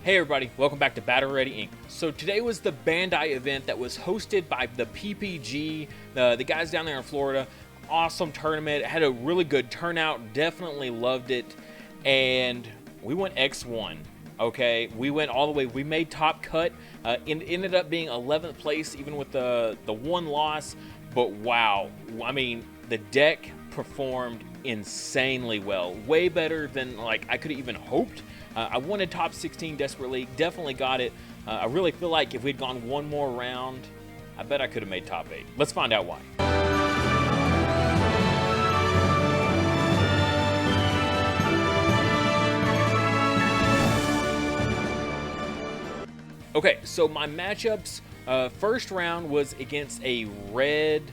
Hey everybody, welcome back to Battle Ready Inc. So today was the Bandai event that was hosted by the PPG, the guys down there in Florida. Awesome tournament, had a really good turnout, definitely loved it, and we went X-1. Okay, we went all the way. We made top cut. Ended up being 11th place, even with the one loss. But wow, I mean, the deck performed insanely well, way better than like I could have even hoped. I wanted top 16 desperately, definitely got it. I really feel like if we'd gone one more round, I bet I could have made top 8. Let's find out why. Okay, so my matchups, first round was against a red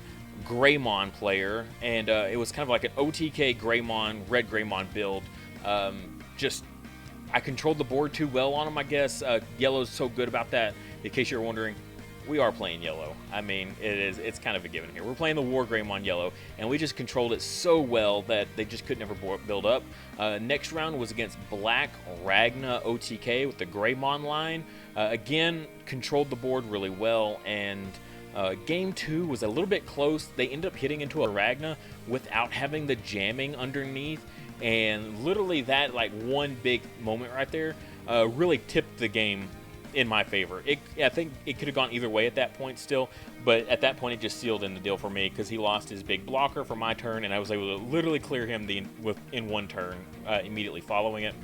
Greymon player, and it was kind of like an OTK Greymon, red Greymon build. I controlled the board too well on him, I guess. Yellow's so good about that. In case you're wondering, we are playing yellow. I mean, it's kind of a given here. We're playing the War Greymon yellow, and we just controlled it so well that they just could never build up. Next round was against Black Ragna OTK with the Greymon line. Again, controlled the board really well, and game 2 was a little bit close. They ended up hitting into a Ragna without having the jamming underneath, and literally that like one big moment right there really tipped the game in my favor. I think it could have gone either way at that point still, but at that point it just sealed in the deal for me because he lost his big blocker for my turn, and I was able to literally clear him in one turn immediately following it.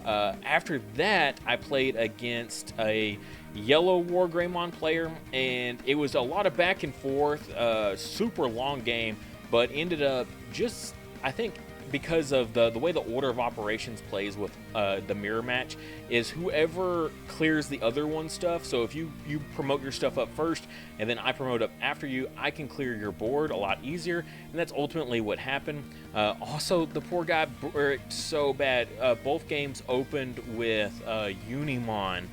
After that, I played against a yellow War Greymon player, and it was a lot of back and forth, super long game, but ended up just, I think, because of the way the order of operations plays with the mirror match is whoever clears the other one's stuff. So if you promote your stuff up first and then I promote up after you, I can clear your board a lot easier, and that's ultimately what happened. Also, the poor guy bricked so bad. Both games opened with Omnimon.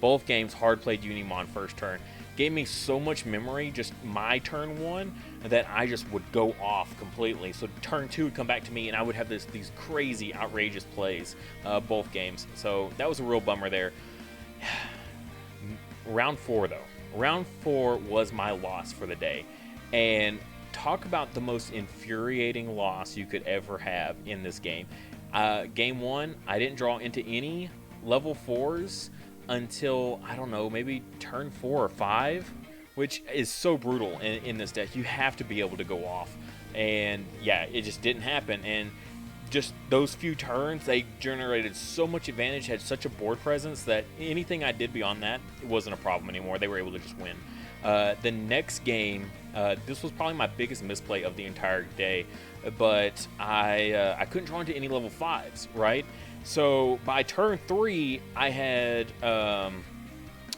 Both games hard played Omnimon first turn. Gave me so much memory, just my turn 1, that I just would go off completely. So turn 2 would come back to me, and I would have these crazy, outrageous plays both games. So that was a real bummer there. Round 4, though. Round 4 was my loss for the day. And talk about the most infuriating loss you could ever have in this game. Game 1, I didn't draw into any level 4s until, I don't know, maybe turn 4 or 5, which is so brutal in this deck. You have to be able to go off. And yeah, it just didn't happen. And just those few turns, they generated so much advantage, had such a board presence that anything I did beyond that, it wasn't a problem anymore. They were able to just win. The next game, this was probably my biggest misplay of the entire day, but I couldn't draw into any level 5s, right? So by turn 3, I had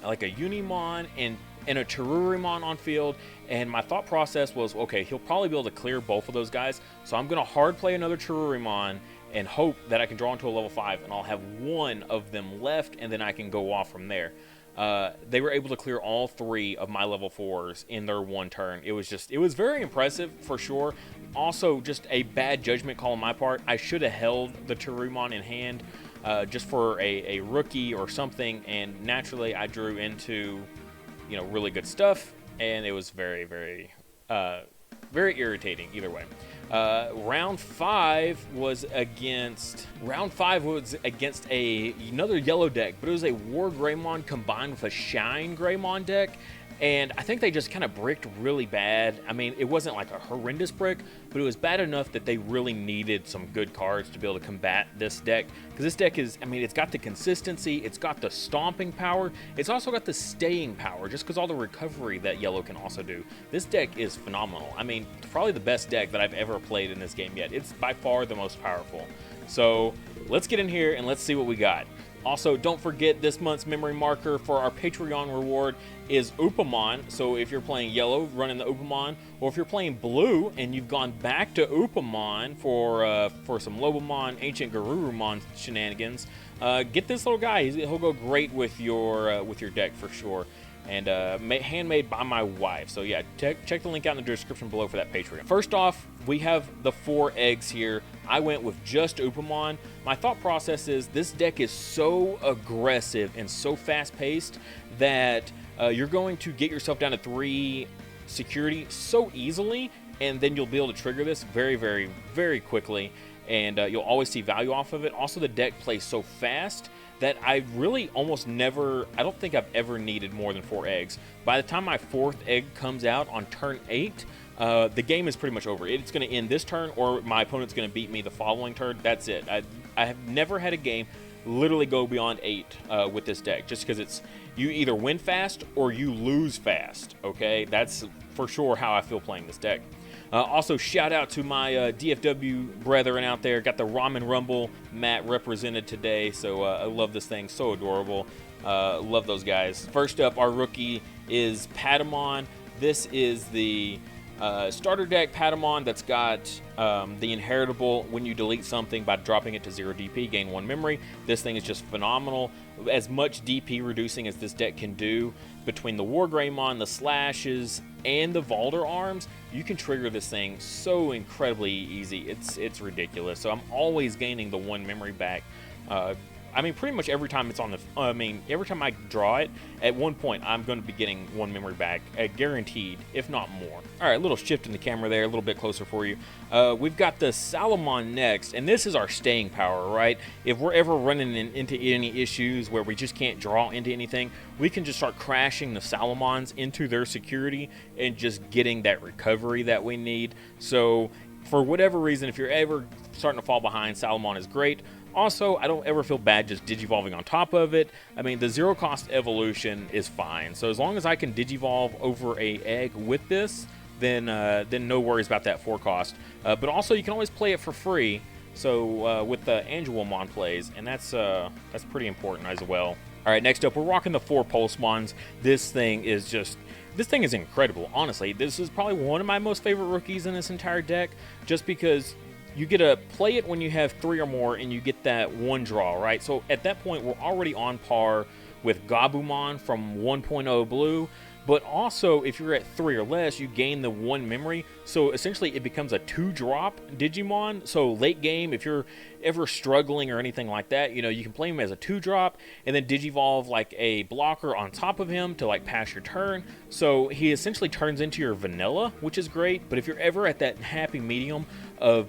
like a Omnimon and a Teespring on field, and my thought process was, okay, he'll probably be able to clear both of those guys, so I'm going to hard play another Teespring and hope that I can draw into a level 5, and I'll have one of them left, and then I can go off from there. They were able to clear all 3 of my level 4s in their one turn. It was very impressive for sure. Also, just a bad judgment call on my part. I should have held the Teespring in hand just for a rookie or something, and naturally I drew into, really good stuff, and it was very, very, very irritating either way. Round 5 was against another yellow deck, but it was a War Greymon combined with a Shine Greymon deck, and I think they just kind of bricked really bad. I mean, it wasn't like a horrendous brick, but it was bad enough that they really needed some good cards to be able to combat this deck, because this deck is, I mean, it's got the consistency, it's got the stomping power, it's also got the staying power, just because all the recovery that yellow can also do. This deck is phenomenal. I mean, probably the best deck that I've ever played in this game yet. It's by far the most powerful. So let's get in here and let's see what we got. Also, don't forget this month's memory marker for our Patreon reward is Omnimon. So if you're playing yellow, running the Omnimon, or if you're playing blue and you've gone back to Omnimon for some Lobomon, Ancient Garurumon shenanigans, get this little guy. He'll go great with your deck for sure. and handmade by my wife. So yeah, check the link out in the description below for that Patreon. First off, we have the 4 eggs here. I went with just Omnimon. My thought process is this deck is so aggressive and so fast-paced that you're going to get yourself down to 3 security so easily, and then you'll be able to trigger this very, very, very quickly, and you'll always see value off of it. Also, the deck plays so fast that I really almost never, I don't think I've ever needed more than 4 eggs. By the time my 4th egg comes out on turn 8, the game is pretty much over. It's going to end this turn, or my opponent's going to beat me the following turn. That's it. I have never had a game literally go beyond 8 with this deck, just because it's, you either win fast or you lose fast, okay? That's for sure how I feel playing this deck. Also, shout out to my DFW brethren out there. Got the Ramen Rumble mat represented today, so I love this thing. So adorable. Love those guys. First up, our rookie is Patamon. This is the starter deck Patamon that's got the inheritable. When you delete something by dropping it to 0 DP, gain 1 memory. This thing is just phenomenal. As much DP reducing as this deck can do, between the Wargreymon, the Slashes, and the Valder arms, you can trigger this thing so incredibly easy. It's ridiculous. So I'm always gaining the 1 memory back. I mean, pretty much every time it's on the, every time I draw it, at one point I'm going to be getting 1 memory back, guaranteed, if not more. All right, a little shift in the camera there, a little bit closer for you. We've got the Salamon next, and this is our staying power, right? If we're ever running into any issues where we just can't draw into anything, we can just start crashing the Salamons into their security and just getting that recovery that we need. So, for whatever reason, if you're ever starting to fall behind, Salamon is great. Also, I don't ever feel bad just digivolving on top of it. I mean, the 0 cost evolution is fine. So as long as I can digivolve over a egg with this, then no worries about that 4 cost. But also, you can always play it for free. So with the Omnimon plays, and that's pretty important as well. All right, next up, we're rocking the 4 Pulsemons. This thing is incredible. Honestly, this is probably one of my most favorite rookies in this entire deck, just because you get to play it when you have 3 or more, and you get that 1 draw, right? So at that point, we're already on par with Gabumon from 1.0 Blue, but also if you're at 3 or less, you gain the 1 memory. So essentially, it becomes a 2-drop Digimon. So late game, if you're ever struggling or anything like that, you know, you can play him as a 2-drop and then digivolve like a blocker on top of him to like pass your turn. So he essentially turns into your vanilla, which is great. But if you're ever at that happy medium of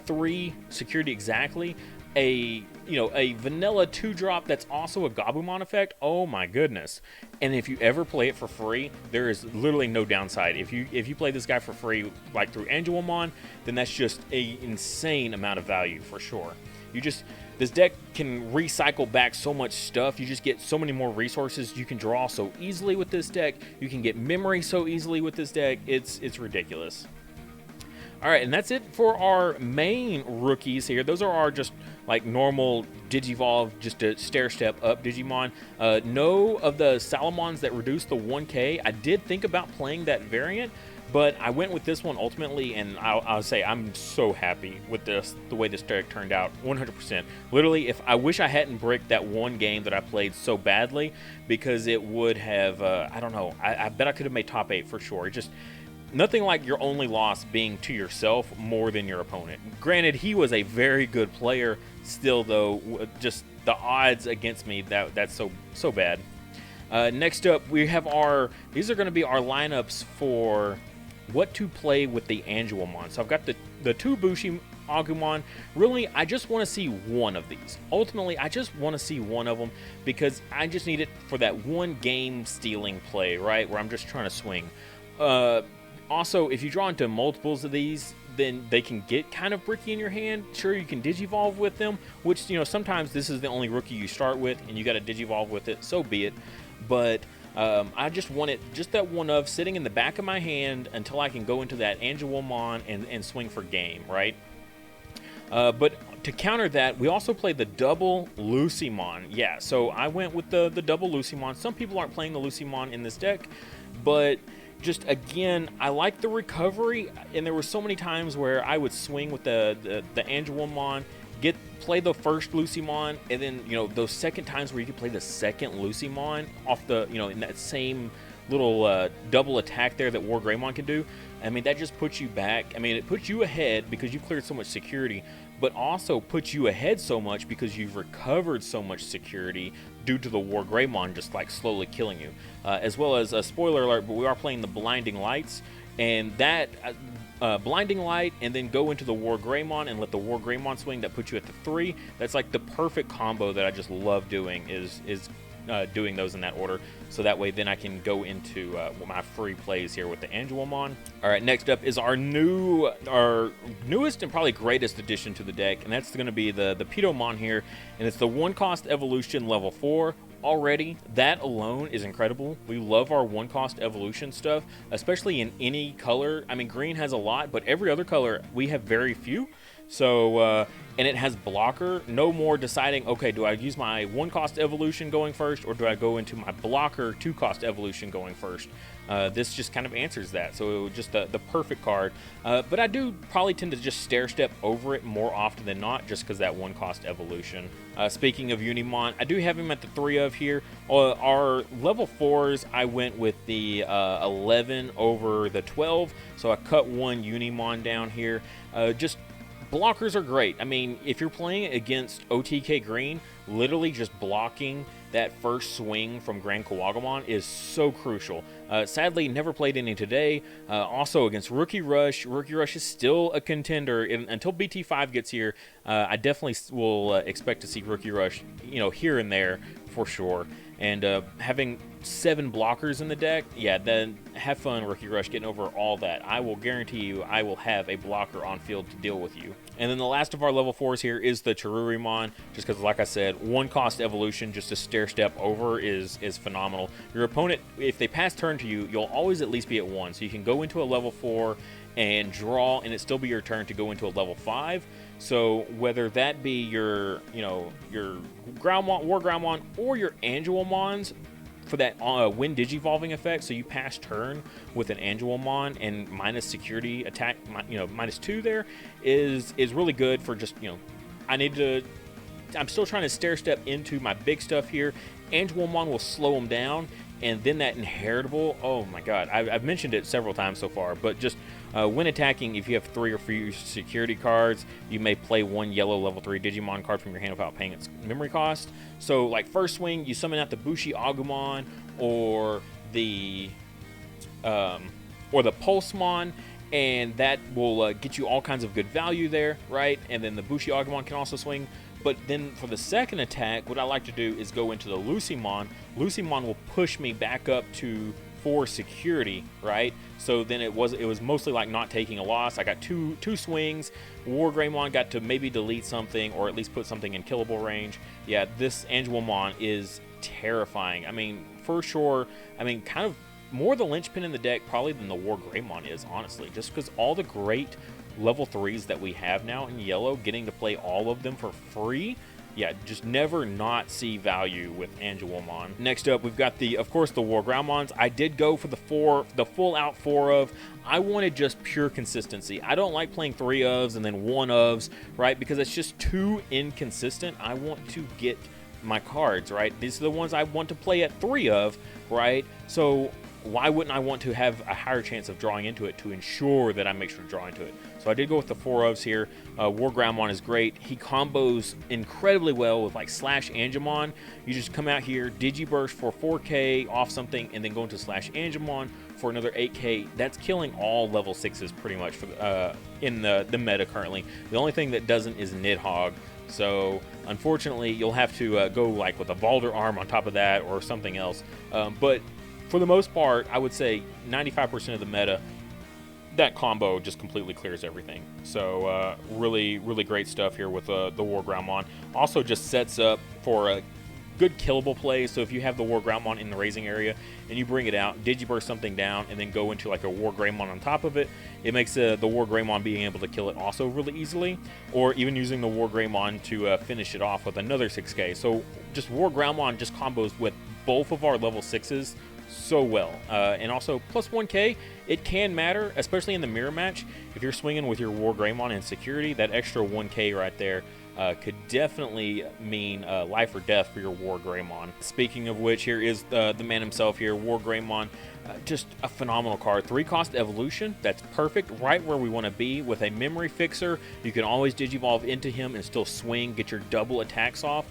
3 security exactly, a vanilla 2-drop that's also a Gabumon effect, oh my goodness. And if you ever play it for free, there is literally no downside. If you play this guy for free, like through Omnimon, then that's just an insane amount of value for sure. This deck can recycle back so much stuff. You just get so many more resources. You can draw so easily with this deck. You can get memory so easily with this deck. It's ridiculous. All right, and that's it for our main rookies here. Those are our just like normal Digivolve, just a stair-step up Digimon. No of the Salamons that reduce the 1K. I did think about playing that variant, but I went with this one ultimately, and I'll say I'm so happy with this, the way this deck turned out, 100%. Literally, if I wish I hadn't bricked that one game that I played so badly, because it would have, I don't know, I bet I could have made top 8 for sure. It just, nothing like your only loss being to yourself more than your opponent. Granted, he was a very good player. Still, though, just the odds against me, that's so bad. Next up, we have these are going to be our lineups for what to play with the Omnimon. So I've got the 2 Bushi Agumon. Really, I just want to see one of these. Ultimately, I just want to see one of them, because I just need it for that one game stealing play, right, where I'm just trying to swing. Also, if you draw into multiples of these, then they can get kind of bricky in your hand. Sure, you can Digivolve with them, which, you know, sometimes this is the only rookie you start with, and you got to Digivolve with it, so be it. But I just want it, just that one of sitting in the back of my hand until I can go into that Omnimon and swing for game, right? But to counter that, we also play the double Lucymon. Yeah, so I went with the double Lucymon. Some people aren't playing the Lucymon in this deck, but just again, I like the recovery, and there were so many times where I would swing with the Omnimon, get play the first Lucymon, and then, you know, those second times where you can play the second Lucymon off the, you know, in that same little double attack there that War Greymon can do. I mean, that just puts you back. I mean, it puts you ahead because you've cleared so much security, but also puts you ahead so much because you've recovered so much security due to the War Greymon just like slowly killing you. As well as a spoiler alert, but we are playing the Blinding Lights, and that Blinding Light, and then go into the War Greymon and let the War Greymon swing. That puts you at the 3. That's like the perfect combo that I just love doing, is doing those in that order, so that way then I can go into my free plays here with the Angelomon. All right, next up is our newest and probably greatest addition to the deck, and that's going to be the Pitomon here, and it's the 1-cost evolution level 4. Already, that alone is incredible. We love our 1-cost evolution stuff, especially in any color. I mean, green has a lot, but every other color we have very few. So, and it has blocker. No more deciding, okay, do I use my 1-cost evolution going first, or do I go into my blocker 2-cost evolution going first? This just kind of answers that. So just the perfect card. But I do probably tend to just stair step over it more often than not, just because that 1-cost evolution. Speaking of Unimon, I do have him at the 3 of here. Our level 4s, I went with the 11 over the 12. So I cut one Unimon down here. Just blockers are great. I mean, if you're playing against OTK Green, literally just blocking that first swing from Grand Kawagamon is so crucial. Sadly, never played any today. Also against Rookie Rush. Rookie Rush is still a contender. Until BT4 gets here, I definitely will expect to see Rookie Rush, you know, here and there for sure. And having 7 blockers in the deck, yeah, then have fun, Rookie Rush, getting over all that. I will guarantee you I will have a blocker on field to deal with you. And then the last of our level 4s here is the Terurimon, just because, like I said, 1-cost evolution just to stair step over is phenomenal. Your opponent, if they pass turn to you, you'll always at least be at 1. So you can go into a level 4 and draw, and it still be your turn to go into a level 5. So whether that be your, you know, your Groundmon, War Groundmon, or your Angelomons for that Wind Digivolving effect, so you pass turn with an Angelomon and minus security attack, you know, -2 there is really good for just, you know, I'm still trying to stair step into my big stuff here. Angelomon will slow them down, and then that inheritable, oh my god, I've mentioned it several times so far, but just when attacking, if you have 3 or 4 security cards, you may play 1 yellow level 3 Digimon card from your hand without paying its memory cost. So like first swing, you summon out the Bushi Agumon or the Pulsemon, and that will get you all kinds of good value there, right? And then the Bushi Agumon can also swing. But then for the second attack, what I like to do is go into the Lucymon. Lucymon will push me back up to 4 security, right? So then it was mostly like not taking a loss. I got two swings. War Greymon got to maybe delete something, or at least put something in killable range. Yeah, this Angelomon is terrifying. I mean, for sure, I mean, kind of more the linchpin in the deck probably than the War Greymon is, honestly, just because all the great level 3s that we have now in yellow, getting to play all of them for free, yeah, just never not see value with Angelomon. Next up, we've got of course, the War Groundmons. I did go for the full out 4 of. I wanted just pure consistency. I don't like playing 3 ofs and then 1 ofs, right? Because it's just too inconsistent. I want to get my cards, right? These are the ones I want to play at 3 of, right? So why wouldn't I want to have a higher chance of drawing into it to ensure that I make sure to draw into it? So I did go with the 4 ofs here. War Groundmon is great. He combos incredibly well with like Slash Angemon. You just come out here, Digiburst for 4k off something, and then go into Slash Angemon for another 8k. That's killing all level 6s pretty much for in the meta currently. The only thing that doesn't is Nidhogg. So unfortunately, you'll have to go like with a Valder arm on top of that or something else. But for the most part, I would say 95% of the meta, that combo just completely clears everything. So really, really great stuff here with the War Groundmon. Also just sets up for a good killable play. So if you have the War Groundmon in the raising area and you bring it out, Digiburst something down, and then go into like a War Greymon on top of it, it makes the War Greymon being able to kill it also really easily, or even using the War Greymon to finish it off with another 6k. So just War Groundmon just combos with both of our level 6s so well, and also plus 1k, it can matter, especially in the mirror match. If you're swinging with your War Greymon in security, that extra 1k right there could definitely mean life or death for your War Greymon. Speaking of which, here is the man himself here, War Greymon. Just a phenomenal card. 3-cost evolution, that's perfect, right where we want to be. With a memory fixer, you can always digivolve into him and still swing, get your double attacks off.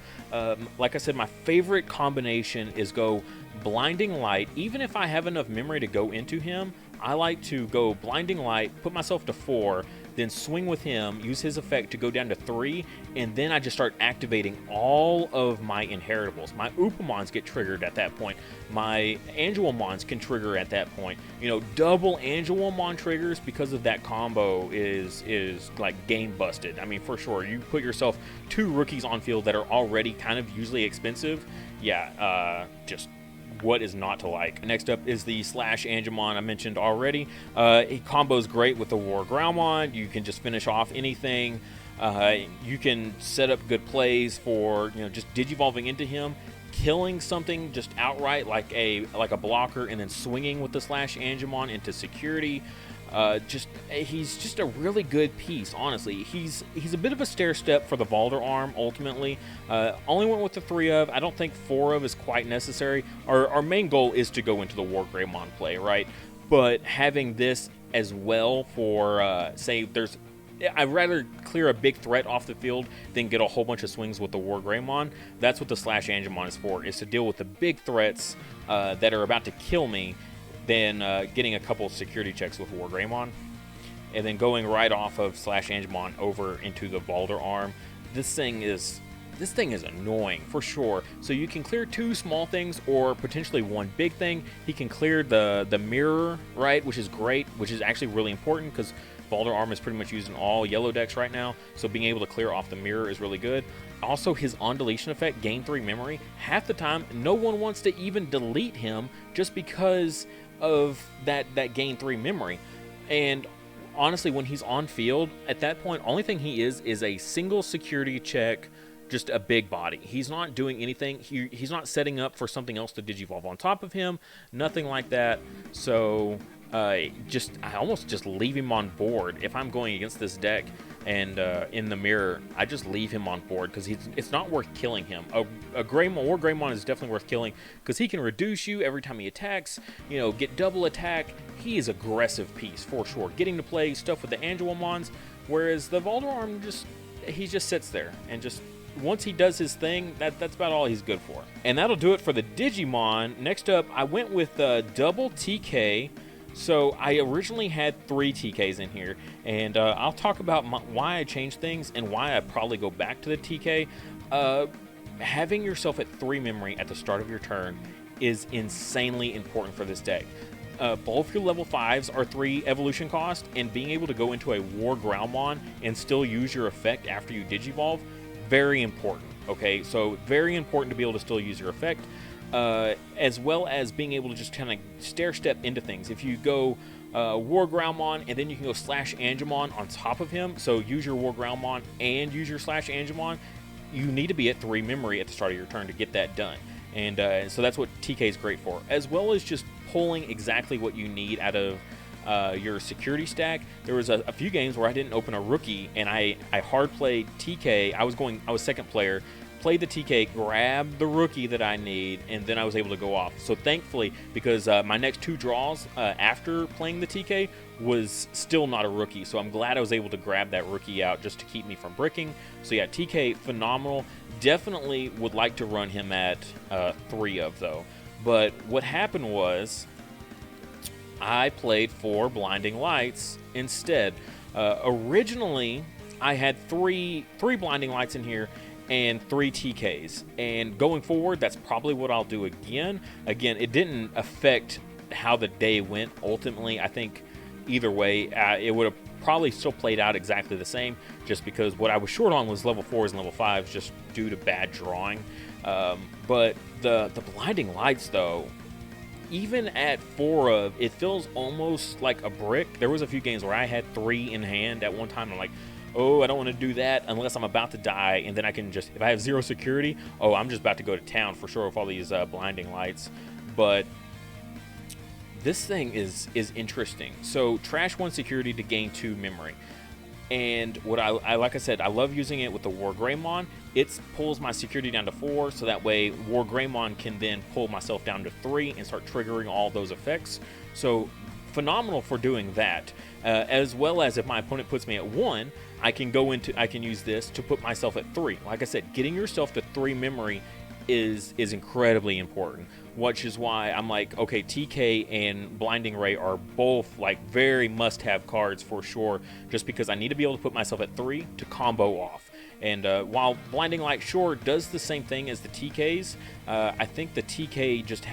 Like I said, my favorite combination is go Blinding Light. Even if I have enough memory to go into him, I like to go Blinding Light, put myself to 4, then swing with him, use his effect to go down to 3, and then I just start activating all of my inheritables. My Upamons get triggered at that point. My Angelmons can trigger at that point. You know, double Angelmon triggers because of that combo is like game busted. I mean, for sure. You put yourself 2 rookies on field that are already kind of usually expensive. Yeah, just what is not to like. Next up is the Slash Angemon I mentioned already. He combos great with the War Groundmon. You can just finish off anything. You can set up good plays for, you know, just digivolving into him, killing something just outright like a blocker, and then swinging with the Slash Angemon into security. He's just a really good piece, honestly. He's a bit of a stair step for the Valder arm, ultimately. Only went with the 3 of. I don't think 4 of is quite necessary. Our main goal is to go into the War Greymon play, right? But having this as well for, say, I'd rather clear a big threat off the field than get a whole bunch of swings with the War Greymon. That's what the Slash Angemon is for, is to deal with the big threats that are about to kill me, than getting a couple security checks with War Greymon, and then going right off of Slash Angemon over into the Valder arm. This thing is annoying for sure. So you can clear 2 small things or potentially 1 big thing. He can clear the mirror, right, which is great, which is actually really important because Valder arm is pretty much used in all yellow decks right now, so being able to clear off the mirror is really good. Also, his on deletion effect, gain 3 memory. Half the time, no one wants to even delete him just because of that gain 3 memory. And honestly, when he's on field, at that point, only thing he is a single security check, just a big body. He's not doing anything. He's not setting up for something else to digivolve on top of him, nothing like that. So I almost just leave him on board if I'm going against this deck. And in the mirror, I just leave him on board because it's not worth killing him. A War Greymon is definitely worth killing because he can reduce you every time he attacks, you know, get double attack. He is aggressive piece for sure, getting to play stuff with the Angelmons, whereas the Valder arm he just sits there and just once he does his thing, that's about all he's good for. And that'll do it for the Digimon. Next up, I went with double TK. So I originally had 3 TKs in here, and I'll talk about why I changed things and why I probably go back to the TK. Having yourself at 3 memory at the start of your turn is insanely important for this deck. Both your level 5s are 3 evolution cost, and being able to go into a War Groundmon and still use your effect after you digivolve, very important, okay? So very important to be able to still use your effect. As well as being able to just kind of stair step into things. If you go War Groundmon and then you can go Slash Angemon on top of him, so use your War Groundmon and use your Slash Angemon, you need to be at 3 memory at the start of your turn to get that done. And so that's what TK is great for, as well as just pulling exactly what you need out of your security stack. There was a few games where I didn't open a rookie and I hard played TK. I was second player, played the TK, grabbed the rookie that I need, and then I was able to go off. So thankfully, because my next 2 draws after playing the TK was still not a rookie, so I'm glad I was able to grab that rookie out just to keep me from bricking. So yeah, TK, phenomenal. Definitely would like to run him at 3 of, though. But what happened was I played 4 Blinding Lights instead. Originally, I had three Blinding Lights in here and 3 TKs, and going forward, that's probably what I'll do again. It didn't affect how the day went. Ultimately, I think either way, it would have probably still played out exactly the same, just because what I was short on was level 4s and level 5s just due to bad drawing. But the Blinding Lights, though, even at 4 of, it feels almost like a brick. There was a few games where I had 3 in hand at one time. I'm like, oh, I don't want to do that unless I'm about to die, and then I can just, if I have 0 security, oh, I'm just about to go to town for sure with all these Blinding Lights. But this thing is interesting. So trash 1 security to gain 2 memory. And what I like I said, I love using it with the War Greymon. It pulls my security down to 4, so that way War Greymon can then pull myself down to 3 and start triggering all those effects. So phenomenal for doing that. As well as if my opponent puts me at 1, I can use this to put myself at 3. Like I said, getting yourself to 3 memory is incredibly important, which is why I'm like, okay, TK and Blinding Ray are both like very must-have cards for sure, just because I need to be able to put myself at 3 to combo off. And while Blinding Light sure does the same thing as the TKs, I think the TK just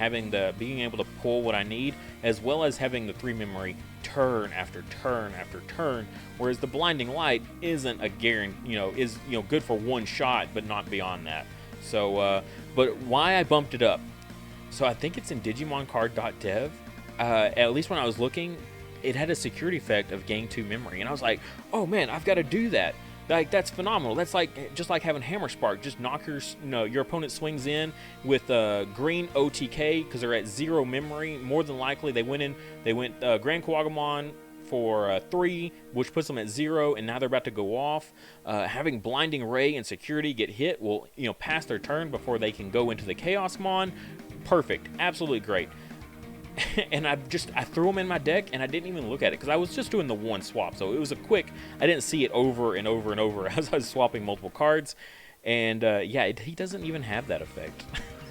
being able to pull what I need, as well as having the 3 memory turn after turn after turn, whereas the Blinding Light isn't a guarantee, is good for one shot, but not beyond that. So, but why I bumped it up? So I think it's in DigimonCard.dev. At least when I was looking, it had a security effect of gain 2 memory, and I was like, oh man, I've got to do that. Like, that's phenomenal. That's just like having Hammer Spark. Just knock your opponent swings in with green OTK because they're at 0 memory. More than likely, they went Grand Kuwagamon for 3, which puts them at 0, and now they're about to go off. Having Blinding Ray and security get hit will pass their turn before they can go into the Chaosmon. Perfect, absolutely great. And I threw them in my deck, and I didn't even look at it because I was just doing the one swap, so it was I didn't see it over and over and over as I was swapping multiple cards. And yeah, he doesn't even have that effect.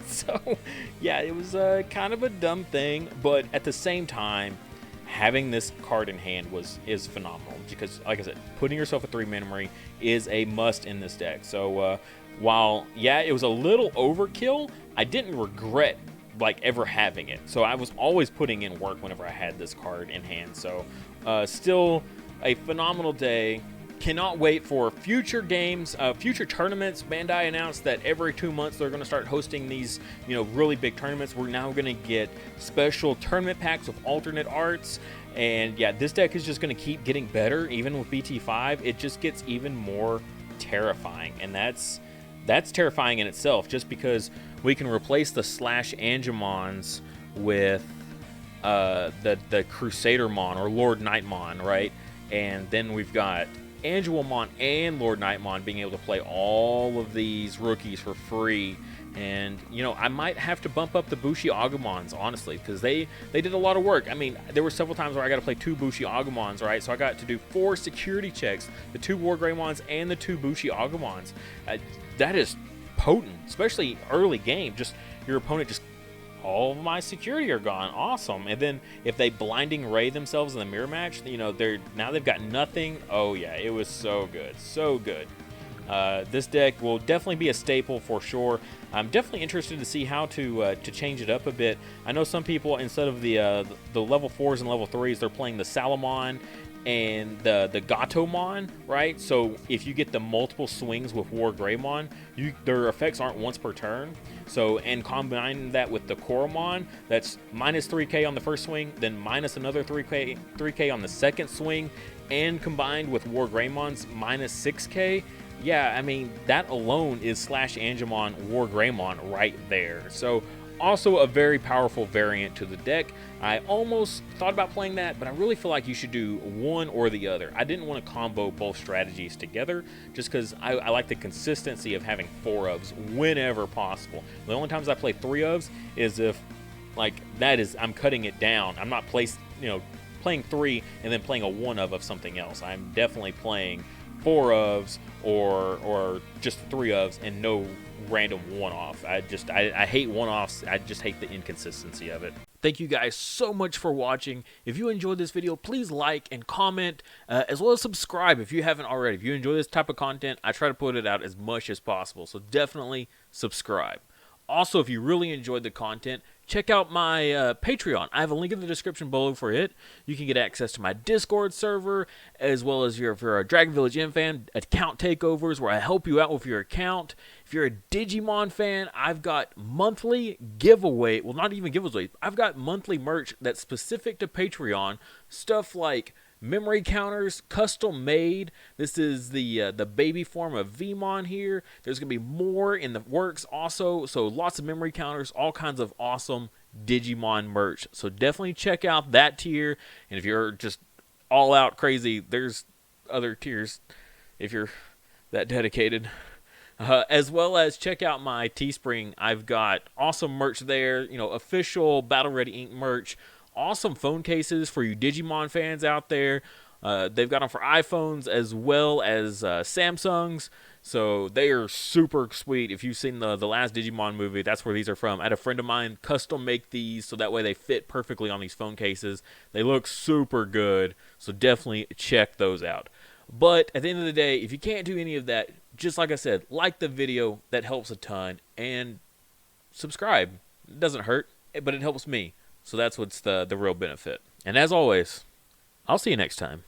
So yeah, it was kind of a dumb thing, but at the same time, having this card in hand is phenomenal, because like I said, putting yourself at 3 memory is a must in this deck. So while yeah, it was a little overkill, I didn't regret ever having it. So I was always putting in work whenever I had this card in hand. So still a phenomenal day. Cannot wait for future games, future tournaments. Bandai announced that every 2 months they're going to start hosting these, really big tournaments. We're now going to get special tournament packs with alternate arts. And yeah, this deck is just going to keep getting better. Even with BT5, it just gets even more terrifying. And that's terrifying in itself, just because we can replace the Slash Angemons with the Crusadermon or Lord Nightmon, right? And then we've got Angelmon and Lord Nightmon being able to play all of these rookies for free. And I might have to bump up the Bushi Agumons, honestly, because they did a lot of work. I mean, there were several times where I got to play 2 Bushi Agumons, right? So I got to do 4 security checks, the 2 War Greymons and the 2 Bushi Agumons. That is potent, especially early game. Just your opponent all of my security are gone. Awesome. And then if they Blinding Ray themselves in the mirror match, they've got nothing. Oh yeah, it was so good, so good. This deck will definitely be a staple for sure. I'm definitely interested to see how to change it up a bit. I know some people, instead of the level 4s and level 3s, they're playing the Salamon and the Gatomon, right? So if you get the multiple swings with War Greymon, their effects aren't once per turn. So, and combine that with the Koromon, that's minus 3k on the first swing, then minus another 3k on the second swing, and combined with War Greymon's minus 6k. Yeah, I mean, that alone is Slash Angemon War Greymon right there. So also a very powerful variant to the deck. I almost thought about playing that, but I really feel like you should do one or the other. I didn't want to combo both strategies together, just because I like the consistency of having 4 ofs whenever possible. The only times I play 3 ofs is if, I'm cutting it down. I'm not playing 3 and then playing a 1 of something else. I'm definitely playing 4 ofs or just 3 ofs and no random 1-off. I hate 1-offs. I just hate the inconsistency of it. Thank you guys so much for watching. If you enjoyed this video, please like and comment, as well as subscribe if you haven't already. If you enjoy this type of content, I try to put it out as much as possible, so definitely subscribe. Also, if you really enjoyed the content, check out my Patreon. I have a link in the description below for it. You can get access to my Discord server, as well as if you're a Dragon Village M fan, account takeovers where I help you out with your account. If you're a Digimon fan, I've got monthly giveaway. Well, not even giveaways. I've got monthly merch that's specific to Patreon. Stuff like memory counters, custom made. This is the baby form of Vmon here. There's going to be more in the works also. So lots of memory counters, all kinds of awesome Digimon merch. So definitely check out that tier. And if you're just all out crazy, there's other tiers if you're that dedicated. As well as check out my Teespring. I've got awesome merch there, you know, official Battle Ready Ink merch, awesome phone cases for you Digimon fans out there. They've got them for iPhones as well as Samsungs, so they are super sweet. If you've seen the last Digimon movie, that's where these are from. I had a friend of mine custom make these so that way they fit perfectly on these phone cases. They look super good, so definitely check those out. But at the end of the day, if you can't do any of that, just like I said, like the video, that helps a ton, and subscribe. It doesn't hurt, but it helps me. So that's what's the real benefit. And as always, I'll see you next time.